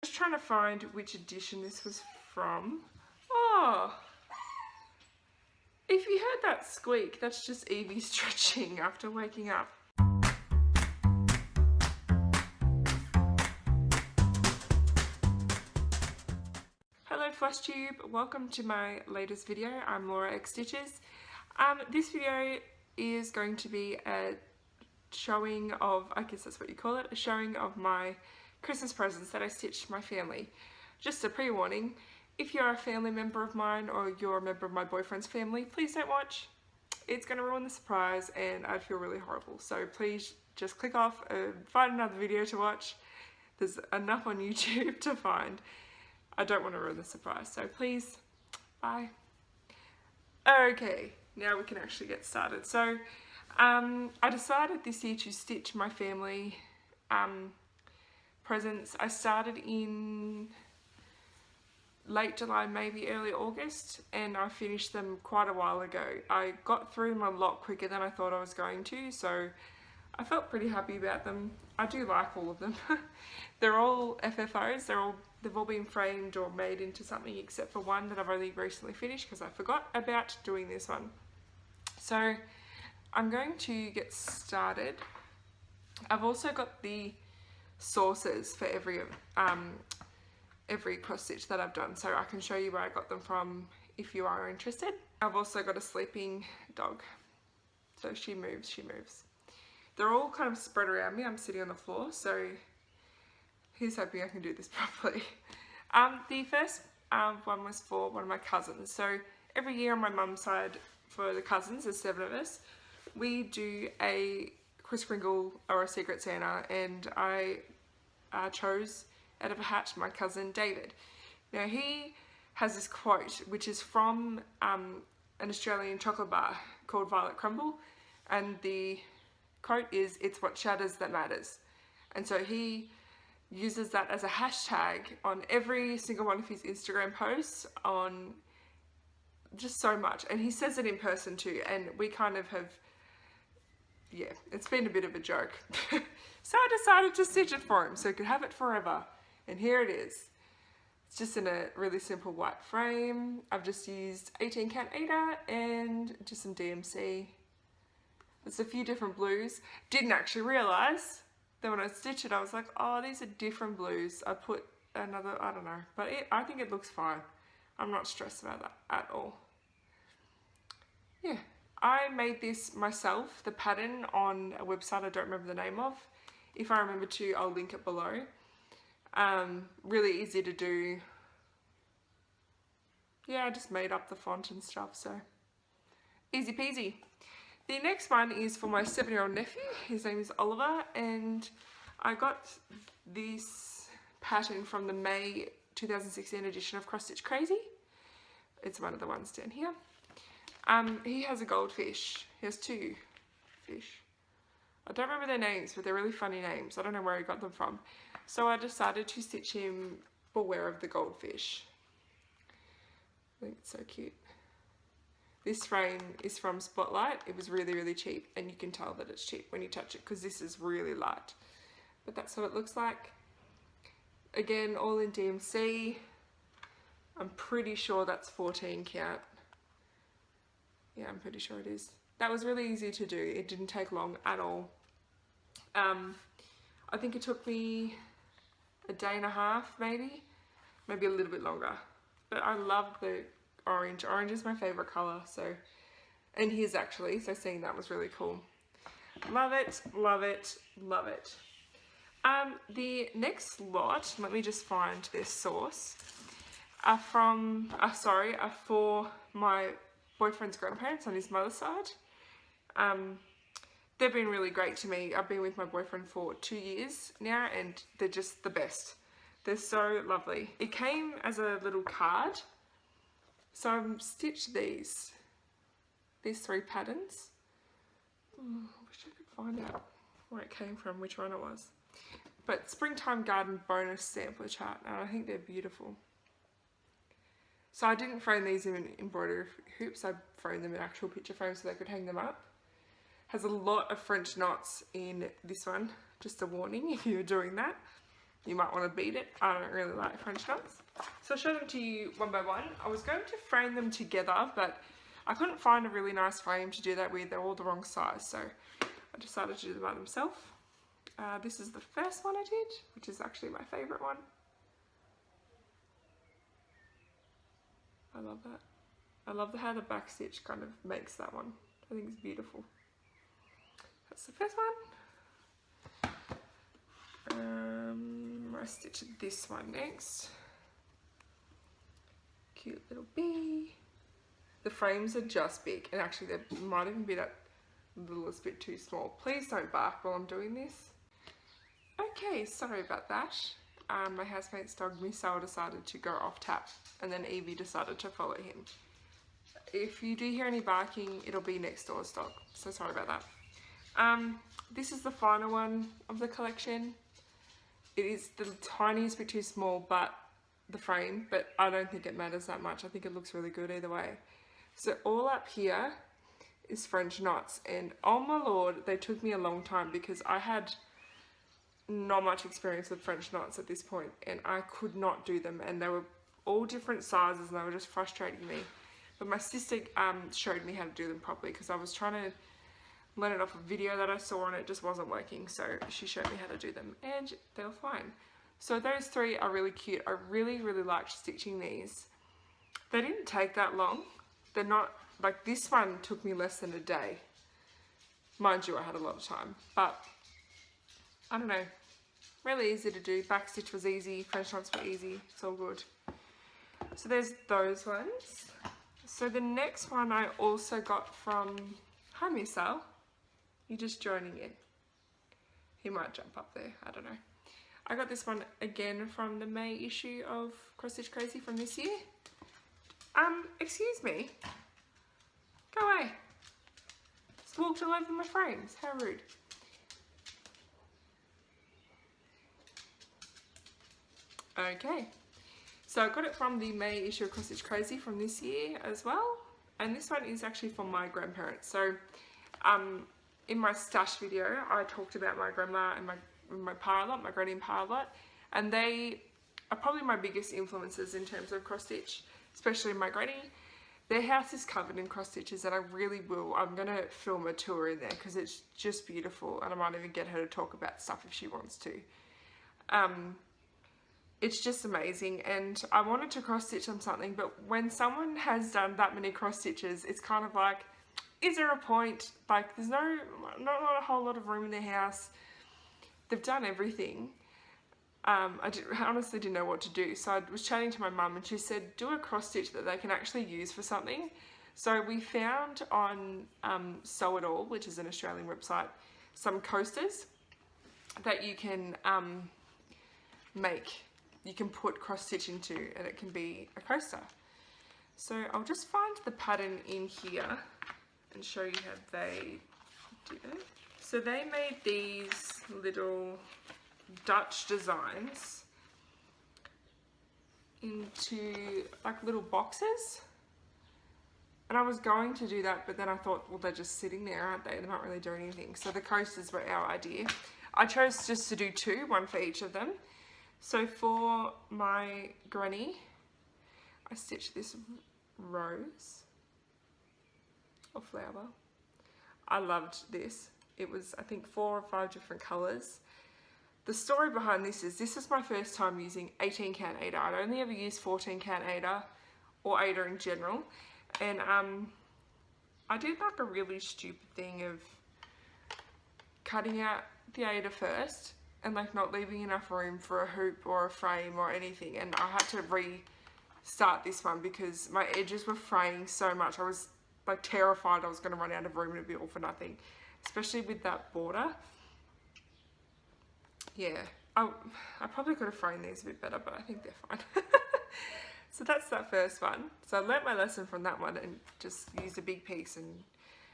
Just trying to find which edition this was from. Oh, if you heard that squeak, that's just Evie stretching after waking up. Hello FlushTube, welcome to my latest video. I'm lauraxstitches. This video is going to be a showing of, I guess that's what you call it, a showing of my Christmas presents that I stitched for my family. Just a pre-warning, if you're a family member of mine or you're a member of my boyfriend's family, please don't watch. It's going to ruin the surprise and I'd feel really horrible. So please just click off and find another video to watch. There's enough on YouTube to find. I don't want to ruin the surprise, so please, bye. Okay, now we can actually get started. So I decided this year to stitch my family presents. I started in late July, maybe early August, and I finished them quite a while ago. I got through them a lot quicker than I thought I was going to, so I felt pretty happy about them. I do like all of them. They're all FFOs, they've all been framed or made into something except for one that I've only recently finished because I forgot about doing this one. So I'm going to get started. I've also got the sources for every cross stitch that I've done, so I can show you where I got them from if you are interested. I've also got a sleeping dog, so she moves. They're all kind of spread around me. I'm sitting on the floor, so here's hoping I can do this properly. The first one was for one of my cousins. So every year on my mum's side, for the cousins, there's 7 of us, we do a Kris Kringle or a Secret Santa, and I chose out of a hat my cousin David. Now he has this quote which is from an Australian chocolate bar called Violet Crumble, and the quote is, "It's what shatters that matters." And so he uses that as a hashtag on every single one of his Instagram posts, on just so much, and he says it in person too, and we kind of have, yeah, it's been a bit of a joke. So I decided to stitch it for him so he could have it forever, and here it is. It's just in a really simple white frame. I've just used 18 count Ada and just some DMC. There's a few different blues. Didn't actually realise that when I stitched it I was like, oh, these are different blues. I put another, I don't know, but I think it looks fine. I'm not stressed about that at all. Yeah, I made this myself, the pattern, on a website I don't remember the name of. If I remember to, I'll link it below. Really easy to do. Yeah, I just made up the font and stuff, so easy peasy. The next one is for my 7-year-old nephew. His name is Oliver, and I got this pattern from the May 2016 edition of Cross Stitch Crazy. It's one of the ones down here. He has a goldfish. He has 2 fish. I don't remember their names, but they're really funny names. I don't know where he got them from. So I decided to stitch him Beware of the Goldfish. I think it's so cute. This frame is from Spotlight. It was really, really cheap, and you can tell that it's cheap when you touch it because this is really light. But that's what it looks like. Again, all in DMC. I'm pretty sure that's 14 count. Yeah, I'm pretty sure it is. That was really easy to do. It didn't take long at all. I think it took me a day and a half, maybe a little bit longer. But I love the orange. Orange is my favorite color, so, and his actually, so seeing that was really cool. Love it, love it, love it. The next lot, let me just find this source, are for my boyfriend's grandparents on his mother's side. They've been really great to me. I've been with my boyfriend for 2 years now, and they're just the best. They're so lovely. It came as a little card, so I've stitched these 3 patterns. Oh, I wish I could find out where it came from, which one it was. But Springtime Garden bonus sampler chart, and I think they're beautiful. So I didn't frame these in embroidery hoops, I framed them in actual picture frames so they could hang them up. Has a lot of French knots in this one, just a warning if you're doing that. you might want to beat it. I don't really like French knots. So I'll show them to you one by one. I was going to frame them together, but I couldn't find a really nice frame to do that with. They're all the wrong size, so I decided to do them by themselves. This is the first one I did, which is actually my favourite one. I love that. I love how the back stitch kind of makes that one. I think it's beautiful. That's the first one. I stitch this one next. Cute little bee. The frames are just big, and actually they might even be that littlest bit too small. Please don't bark while I'm doing this. Okay, sorry about that. My housemate's dog Missile decided to go off tap, and then Evie decided to follow him. If you do hear any barking, it'll be next door's dog, so sorry about that. This is the final one of the collection. It is the tiniest bit too small, but the frame, but I don't think it matters that much. I think it looks really good either way. So all up here is French knots, and oh my lord, they took me a long time because I had not much experience with French knots at this point, and I could not do them, and they were all different sizes and they were just frustrating me. But my sister showed me how to do them properly, because I was trying to learn it off a video that I saw and it just wasn't working, so she showed me how to do them and they were fine. So those three are really cute. I really liked stitching these. They didn't take that long. They're not, like this one took me less than a day. Mind you, I had a lot of time, but I don't know, really easy to do. Back stitch was easy, French knots were easy, it's all good. So there's those ones. So the next one I also got from, hi Missile, you're just joining in. He might jump up there, I don't know. I got this one again from the May issue of Cross Stitch Crazy from this year. Excuse me, go away. Just walked all over my frames, how rude. Okay, so I got it from the May issue of Cross Stitch Crazy from this year as well, and this one is actually from my grandparents. So in my stash video I talked about my grandma and my pile-up, my granny and pile-up, and they are probably my biggest influences in terms of cross stitch, especially my granny. Their house is covered in cross stitches, and I really will, I'm going to film a tour in there because it's just beautiful, and I might even get her to talk about stuff if she wants to. It's just amazing, and I wanted to cross stitch on something, but when someone has done that many cross stitches, it's kind of like, is there a point? Like, there's not a whole lot of room in their house. They've done everything. I honestly didn't know what to do, so I was chatting to my mum and she said do a cross stitch that they can actually use for something. So we found on Sew It All, which is an Australian website, some coasters that you can make. You can put cross stitch into, and it can be a coaster. So I'll just find the pattern in here and show you how they did it. So they made these little Dutch designs into like little boxes, and I was going to do that, but then I thought, well, they're just sitting there, aren't they? They're not really doing anything. So the coasters were our idea. I chose just to do two, one for each of them. So for my granny, I stitched this rose or flower. I loved this. It was, I think, 4 or 5 different colours. The story behind this is my first time using 18 count Aida. I'd only ever used 14 count Aida or Aida in general, and I did like a really stupid thing of cutting out the Aida first and like not leaving enough room for a hoop or a frame or anything, and I had to restart this one because my edges were fraying so much. I was like terrified I was going to run out of room and it'd be all for nothing, especially with that border. Yeah, I probably could have framed these a bit better, but I think they're fine. So that's that first one. So I learnt my lesson from that one and just used a big piece and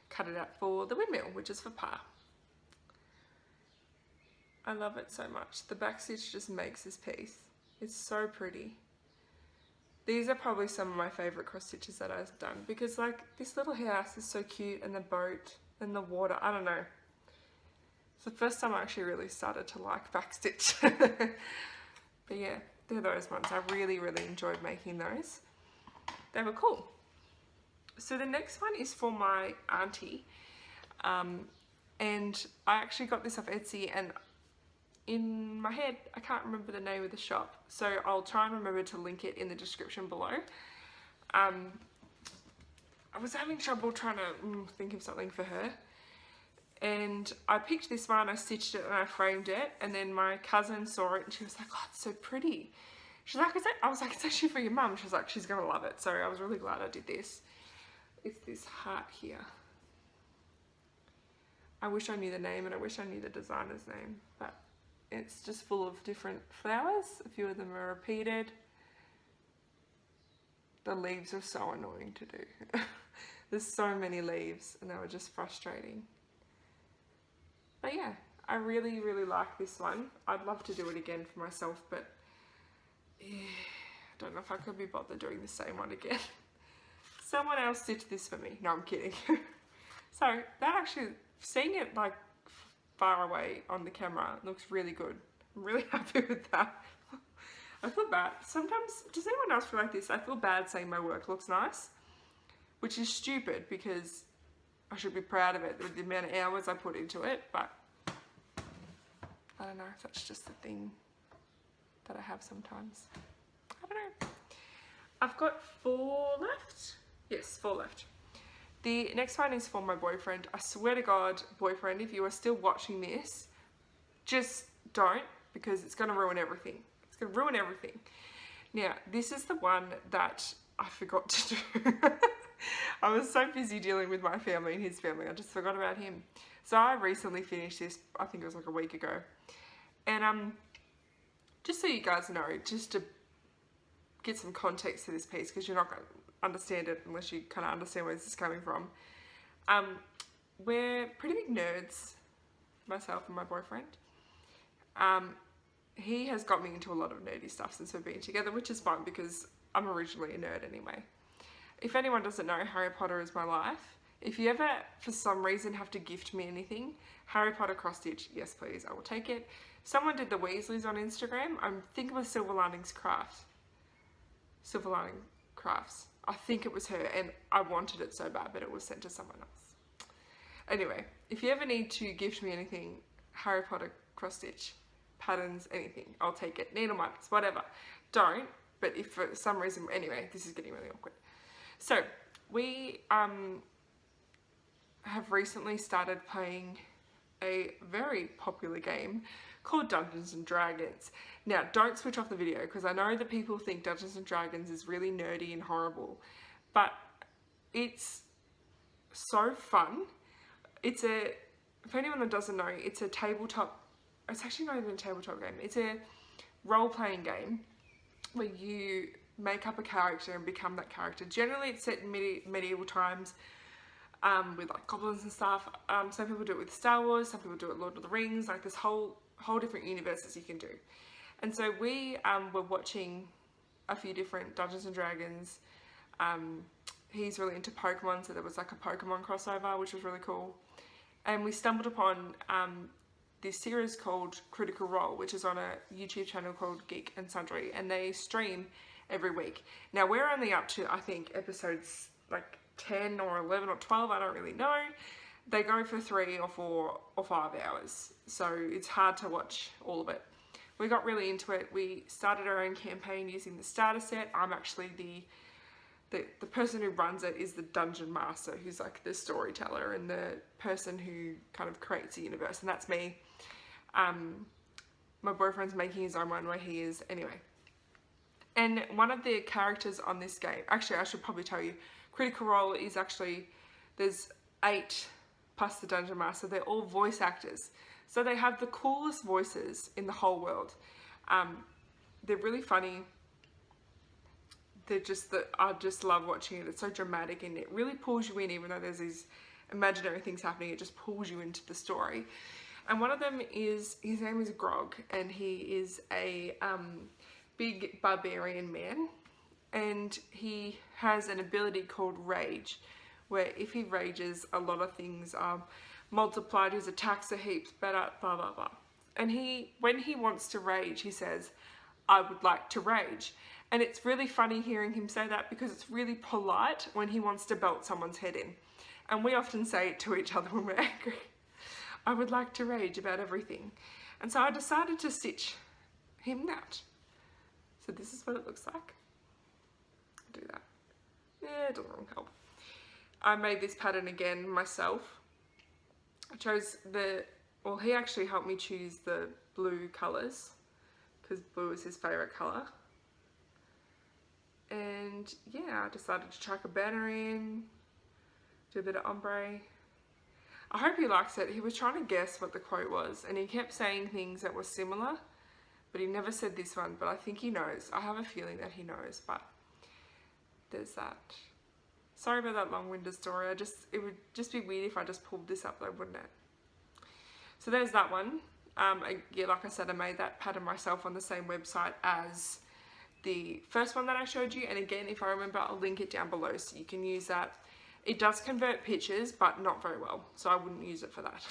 cut it out for the windmill, which is for Pa. I love it so much. The back stitch just makes this piece. It's so pretty. These are probably some of my favourite cross stitches that I've done, because like this little house is so cute, and the boat and the water, I don't know. It's the first time I actually really started to like back stitch. But yeah, they're those ones. I really enjoyed making those. They were cool. So the next one is for my auntie. And I actually got this off Etsy, and in my head I can't remember the name of the shop, so I'll try and remember to link it in the description below. I was having trouble trying to think of something for her, and I picked this one, I stitched it and I framed it, and then my cousin saw it and she was like, oh, it's so pretty. She's like, I was like, it's actually for your mum. She's like, she's gonna love it. So I was really glad I did this. It's this heart here. I wish I knew the name, and I wish I knew the designer's name, but it's just full of different flowers. A few of them are repeated. The leaves are so annoying to do. There's so many leaves and they were just frustrating. But yeah, I really like this one. I'd love to do it again for myself, but yeah, I don't know if I could be bothered doing the same one again. Someone else stitched this for me. No, I'm kidding. So that actually, seeing it like far away on the camera looks really good. I'm really happy with that. I feel bad. Sometimes, does anyone else feel like this? I feel bad saying my work looks nice, which is stupid because I should be proud of it with the amount of hours I put into it, but I don't know if that's just the thing that I have sometimes. I don't know. I've got 4 left. Yes, 4 left. The next one is for my boyfriend. I swear to God, boyfriend, if you are still watching this, just don't, because it's going to ruin everything. It's going to ruin everything. Now, this is the one that I forgot to do. I was so busy dealing with my family and his family, I just forgot about him. So I recently finished this, I think it was like a week ago. And just so you guys know, just to get some context to this piece, because you're not going to understand it unless you kind of understand where this is coming from. We're pretty big nerds, myself and my boyfriend. He has got me into a lot of nerdy stuff since we've been together, which is fun because I'm originally a nerd anyway. If anyone doesn't know, Harry Potter is my life. If you ever, for some reason, have to gift me anything, Harry Potter cross stitch, yes please, I will take it. Someone did the Weasleys on Instagram. I think it was Silver Linings Crafts. Silver Lining Crafts. I think it was her, and I wanted it so bad, but it was sent to someone else. Anyway, if you ever need to gift me anything, Harry Potter cross stitch, patterns, anything, I'll take it. Needle markers, whatever. Don't, but if for some reason, anyway, this is getting really awkward. So we have recently started playing a very popular game called Dungeons and Dragons. Now, don't switch off the video because I know that people think Dungeons and Dragons is really nerdy and horrible, but it's so fun. It's a, for anyone that doesn't know, it's a tabletop, it's actually not even a tabletop game, it's a role-playing game where you make up a character and become that character. Generally it's set in medieval times, with like goblins and stuff. Some people do it with Star Wars, some people do it Lord of the Rings, like this whole different universes you can do. And so we were watching a few different Dungeons and Dragons. He's really into Pokemon, so there was like a Pokemon crossover, which was really cool. And we stumbled upon this series called Critical Role, which is on a YouTube channel called Geek and Sundry, and they stream every week. Now we're only up to, I think, episodes like 10 or 11 or 12, I don't really know. They go for 3 or 4 or 5 hours, so it's hard to watch all of it. We got really into it. We started our own campaign using the starter set. I'm actually the person who runs it is the dungeon master, who's like the storyteller and the person who kind of creates the universe, and that's me. My boyfriend's making his own one where he is, anyway. And one of the characters on this game, actually I should probably tell you, Critical Role is actually, there's 8 plus the Dungeon Master. They're all voice actors. So they have the coolest voices in the whole world. They're really funny. They're just, I just love watching it. It's so dramatic and it really pulls you in, even though there's these imaginary things happening, it just pulls you into the story. And one of them is, his name is Grog, and he is a big barbarian man. And he has an ability called Rage, where if he rages, a lot of things are multiplied, his attacks are heaps better, blah, blah, blah. And when he wants to rage, he says, I would like to rage. And it's really funny hearing him say that because it's really polite when he wants to belt someone's head in. And we often say it to each other when we're angry. I would like to rage about everything. And so I decided to stitch him that. So this is what it looks like. Do that. Yeah, it doesn't really help. I made this pattern again myself. I chose well, he actually helped me choose the blue colours because blue is his favourite colour. And yeah, I decided to chuck a banner in, do a bit of ombre. I hope he likes it. He was trying to guess what the quote was and he kept saying things that were similar, but he never said this one, but I think he knows. I have a feeling that he knows, but there's that. Sorry about that long-winded story. It would just be weird if I just pulled this up though, wouldn't it? So there's that one. Yeah, like I said, I made that pattern myself on the same website as the first one that I showed you. And again, if I remember, I'll link it down below so you can use that. It does convert pictures, but not very well. So I wouldn't use it for that.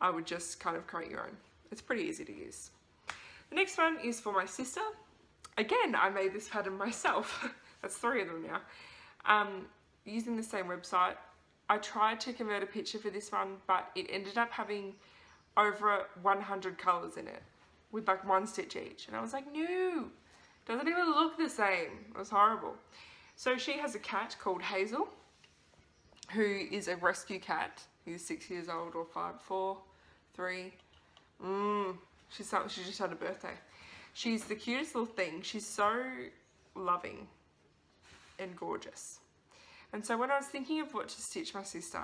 I would just kind of create your own. It's pretty easy to use. The next one is for my sister. Again, I made this pattern myself. That's 3 of them now. Using the same website. I tried to convert a picture for this one, but it ended up having over 100 colours in it with like 1 stitch each. And I was like, no, doesn't even look the same. It was horrible. So she has a cat called Hazel, who is a rescue cat. He's 6 years old or 5, 4, 3. She just had a birthday. She's the cutest little thing. She's so loving and gorgeous. And so when I was thinking of what to stitch my sister,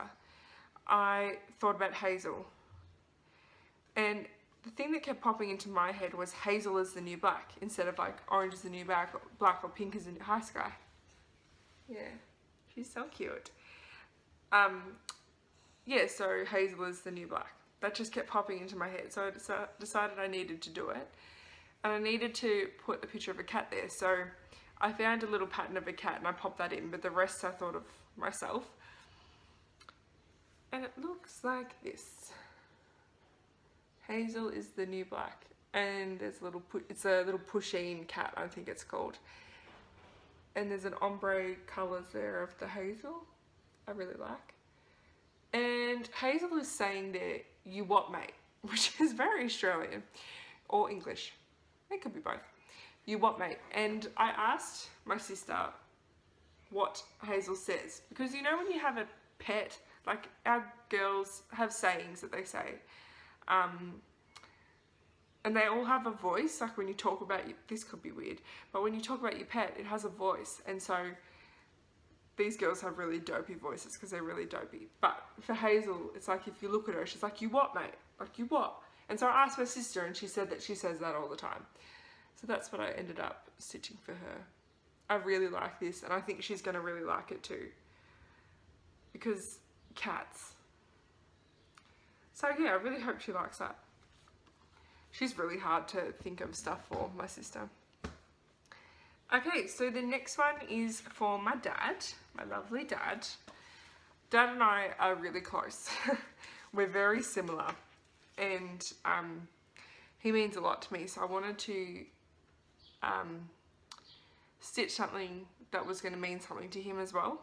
I thought about Hazel. And the thing that kept popping into my head was Hazel is the new black, instead of like orange is the new black or pink is the new high sky. Yeah, she's so cute. Yeah, so Hazel is the new black. That just kept popping into my head. So I decided I needed to do it. And I needed to put a picture of a cat there. So I found a little pattern of a cat and I popped that in, but the rest I thought of myself. And it looks like this. Hazel is the new black. And there's it's a little pusheen cat, I think it's called. And there's an ombre colours there of the Hazel. I really like. And Hazel is saying there, you what mate? Which is very Australian. Or English. It could be both. You what mate? And I asked my sister what Hazel says. Because you know when you have a pet, like our girls have sayings that they say. And they all have a voice, like when you talk about, this could be weird, but when you talk about your pet, it has a voice. And so these girls have really dopey voices because they're really dopey. But for Hazel, it's like if you look at her, she's like, you what mate? Like you what? And so I asked my sister and she said that she says that all the time. So that's what I ended up stitching for her. I really like this and I think she's going to really like it too. Because cats. So yeah, I really hope she likes that. She's really hard to think of stuff for, my sister. Okay, so the next one is for my dad, my lovely dad. Dad and I are really close. We're very similar. And he means a lot to me, so I wanted to stitch something that was going to mean something to him as well.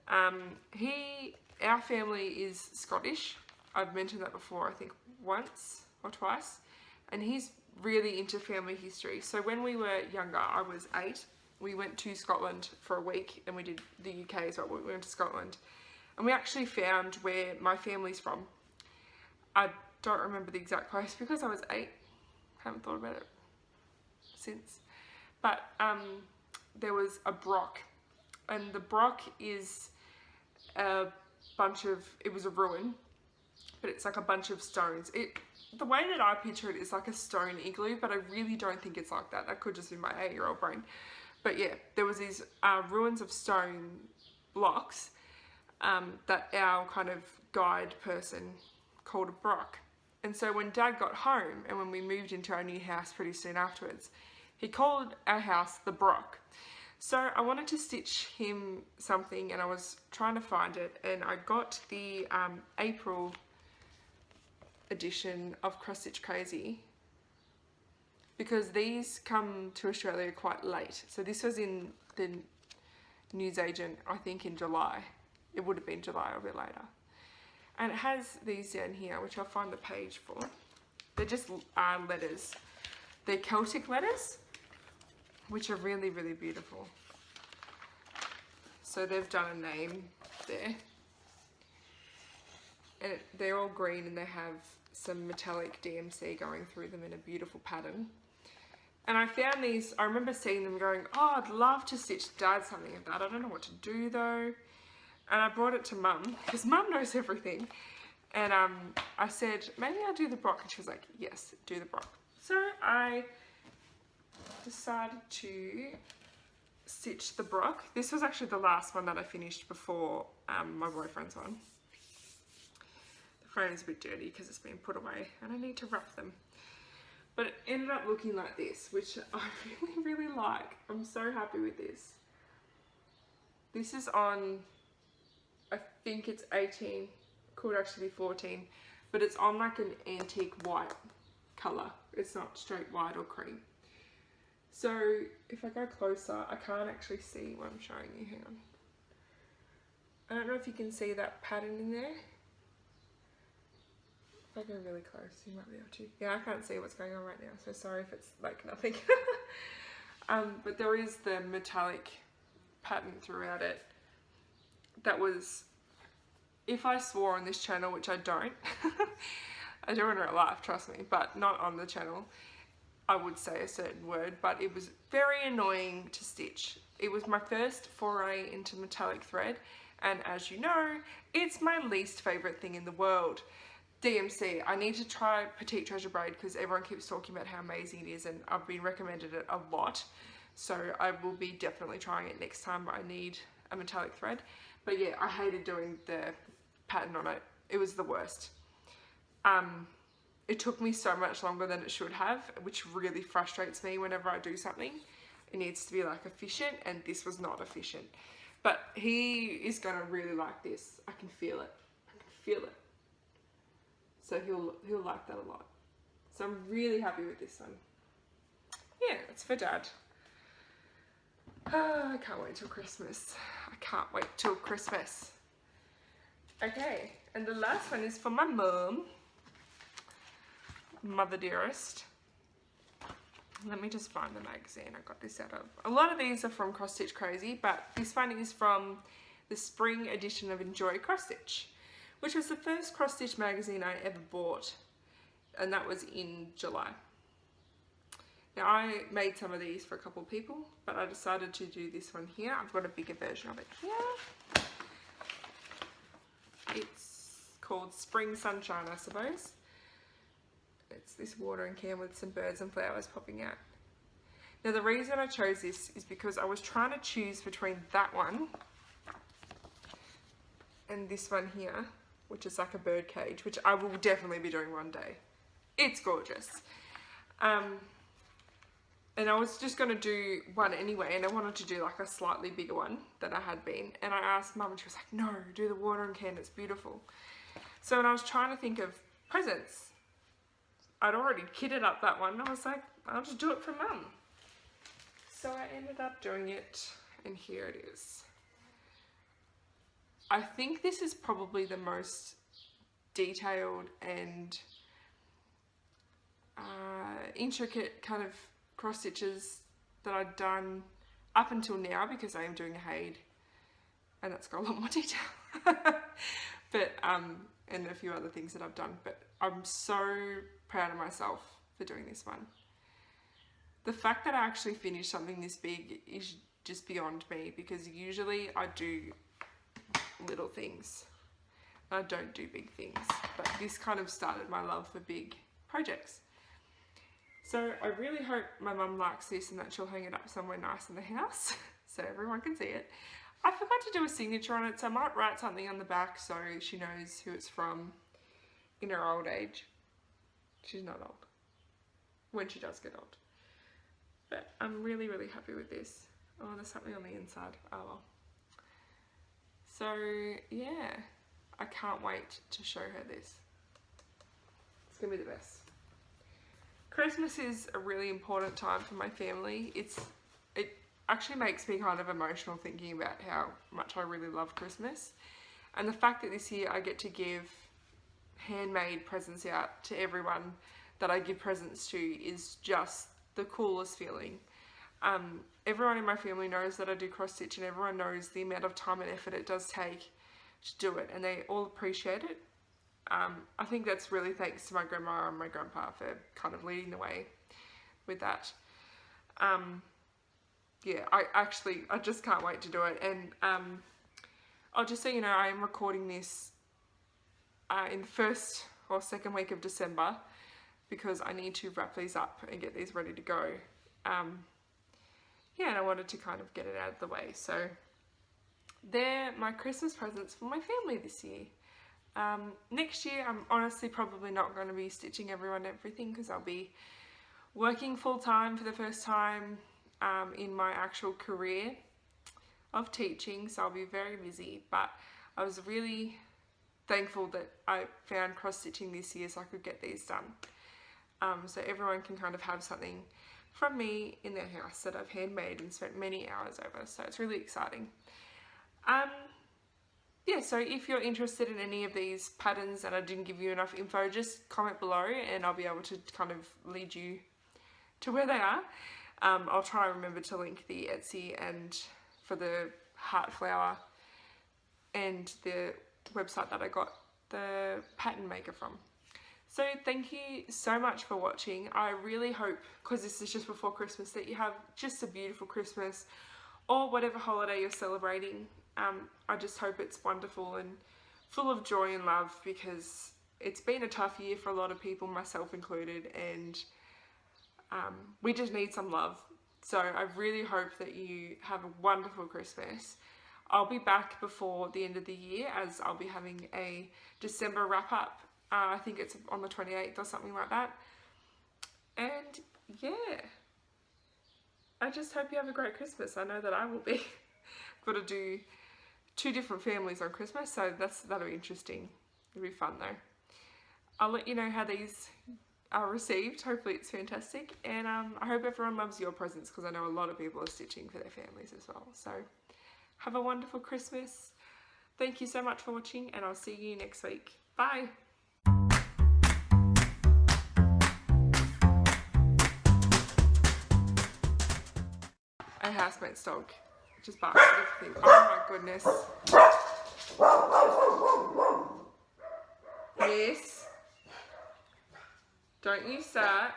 Our family is Scottish. I've mentioned that before, I think once or twice. And he's really into family history. So when we were younger, I was 8, we went to Scotland for a week and we did the UK as well. We went to Scotland and we actually found where my family's from. I don't remember the exact place because I was 8. Haven't thought about it since. But there was a broch, and the broch is a bunch of, it was a ruin, but it's like a bunch of stones. The way that I picture it is like a stone igloo, but I really don't think it's like that. That could just be my 8-year-old brain. But yeah, there was these ruins of stone blocks that our kind of guide person called a broch. And so when Dad got home and when we moved into our new house pretty soon afterwards, he called our house the broch. So I wanted to stitch him something and I was trying to find it, and I got the April edition of Cross Stitch Crazy, because these come to Australia quite late. So this was in the newsagent, I think in July. It would have been July or a bit later. And it has these down here, which I'll find the page for. They're just letters. They're Celtic letters, which are really, really beautiful. So they've done a name there. And they're all green and they have some metallic DMC going through them in a beautiful pattern. And I found these, I remember seeing them going, oh, I'd love to stitch Dad something of that. I don't know what to do though. And I brought it to Mum, because Mum knows everything. And I said, maybe I'll do the Brock. And she was like, yes, do the Brock. So I decided to stitch the Brock. This was actually the last one that I finished before my boyfriend's one. The frame is a bit dirty because it's been put away and I need to wrap them. But it ended up looking like this, which I really, really like. I'm so happy with this. This is on, I think it's 18, could actually be 14, but it's on like an antique white colour. It's not straight white or cream. So if I go closer, I can't actually see what I'm showing you. Hang on. I don't know if you can see that pattern in there. If I go really close, you might be able to. Yeah, I can't see what's going on right now, so sorry if it's like nothing. But there is the metallic pattern throughout it. That was, if I swore on this channel, which I don't, I do in real life, trust me, but not on the channel, I would say a certain word, but it was very annoying to stitch. It was my first foray into metallic thread, and as you know, it's my least favourite thing in the world. DMC, I need to try Petite Treasure Braid because everyone keeps talking about how amazing it is and I've been recommended it a lot. So I will be definitely trying it next time, but I need a metallic thread. But yeah, I hated doing the pattern on it. It was the worst. It took me so much longer than it should have, which really frustrates me whenever I do something. It needs to be like efficient, and this was not efficient. But he is gonna really like this. I can feel it. I can feel it. So he'll like that a lot. So I'm really happy with this one. Yeah, it's for Dad. I can't wait till Christmas. I can't wait till Christmas. Okay, and the last one is for my mum. Mother dearest. Let me just find the magazine I got this out of. A lot of these are from Cross Stitch Crazy, but this one is from the spring edition of Enjoy Cross Stitch, which was the first cross stitch magazine I ever bought, and that was in July. Now I made some of these for a couple of people, but I decided to do this one here. I've got a bigger version of it here. It's called Spring Sunshine, I suppose. It's this watering can with some birds and flowers popping out. Now the reason I chose this is because I was trying to choose between that one and this one here, which is like a bird cage, which I will definitely be doing one day. It's gorgeous. And I was just going to do one anyway, and I wanted to do like a slightly bigger one than I had been. And I asked Mum and she was like, no, do the watering can, it's beautiful. So when I was trying to think of presents, I'd already kitted up that one. I was like, I'll just do it for Mum. So I ended up doing it, and here it is. I think this is probably the most detailed and intricate kind of cross stitches that I've done up until now, because I am doing a Haid and that's got a lot more detail. But and a few other things that I've done, but I'm so proud of myself for doing this one. The fact that I actually finished something this big is just beyond me, because usually I do little things. I don't do big things, but this kind of started my love for big projects. So I really hope my mum likes this and that she'll hang it up somewhere nice in the house so everyone can see it. I forgot to do a signature on it, so I might write something on the back so she knows who it's from in her old age. She's not old, when she does get old. But I'm really, really happy with this. Oh, there's something on the inside. Oh well. So yeah, I can't wait to show her this. It's gonna be the best. Christmas is a really important time for my family. It actually makes me kind of emotional thinking about how much I really love Christmas. And the fact that this year I get to give handmade presents out to everyone that I give presents to is just the coolest feeling. Everyone in my family knows that I do cross stitch, and everyone knows the amount of time and effort it does take to do it, and they all appreciate it. I think that's really thanks to my grandma and my grandpa for kind of leading the way with that. Yeah, I just can't wait to do it. And I'll just so you know, I am recording this in the first or second week of December because I need to wrap these up and get these ready to go. Yeah, and I wanted to kind of get it out of the way. So they're my Christmas presents for my family this year. Next year, I'm honestly probably not going to be stitching everyone everything because I'll be working full time for the first time in my actual career of teaching, so I'll be very busy. But I was really thankful that I found cross stitching this year so I could get these done. So everyone can kind of have something from me in their house that I've handmade and spent many hours over, so it's really exciting. Yeah, so if you're interested in any of these patterns and I didn't give you enough info, just comment below and I'll be able to kind of lead you to where they are. I'll try and remember to link the Etsy and for the heart flower and the website that I got the pattern maker from. So thank you so much for watching. I really hope, because this is just before Christmas, that you have just a beautiful Christmas or whatever holiday you're celebrating. I just hope it's wonderful and full of joy and love, because it's been a tough year for a lot of people, myself included, and we just need some love. So I really hope that you have a wonderful Christmas. I'll be back before the end of the year, as I'll be having a December wrap up. I think it's on the 28th or something like that. And yeah, I just hope you have a great Christmas. I know that I will be. Got to do 2 different families on Christmas, so that'll be interesting. It'll be fun though. I'll let you know how these are received. Hopefully it's fantastic, and I hope everyone loves your presents, because I know a lot of people are stitching for their families as well. So have a wonderful Christmas. Thank you so much for watching, and I'll see you next week. Bye. A housemate's dog just barks at everything. Oh my goodness. Yes. Don't you start.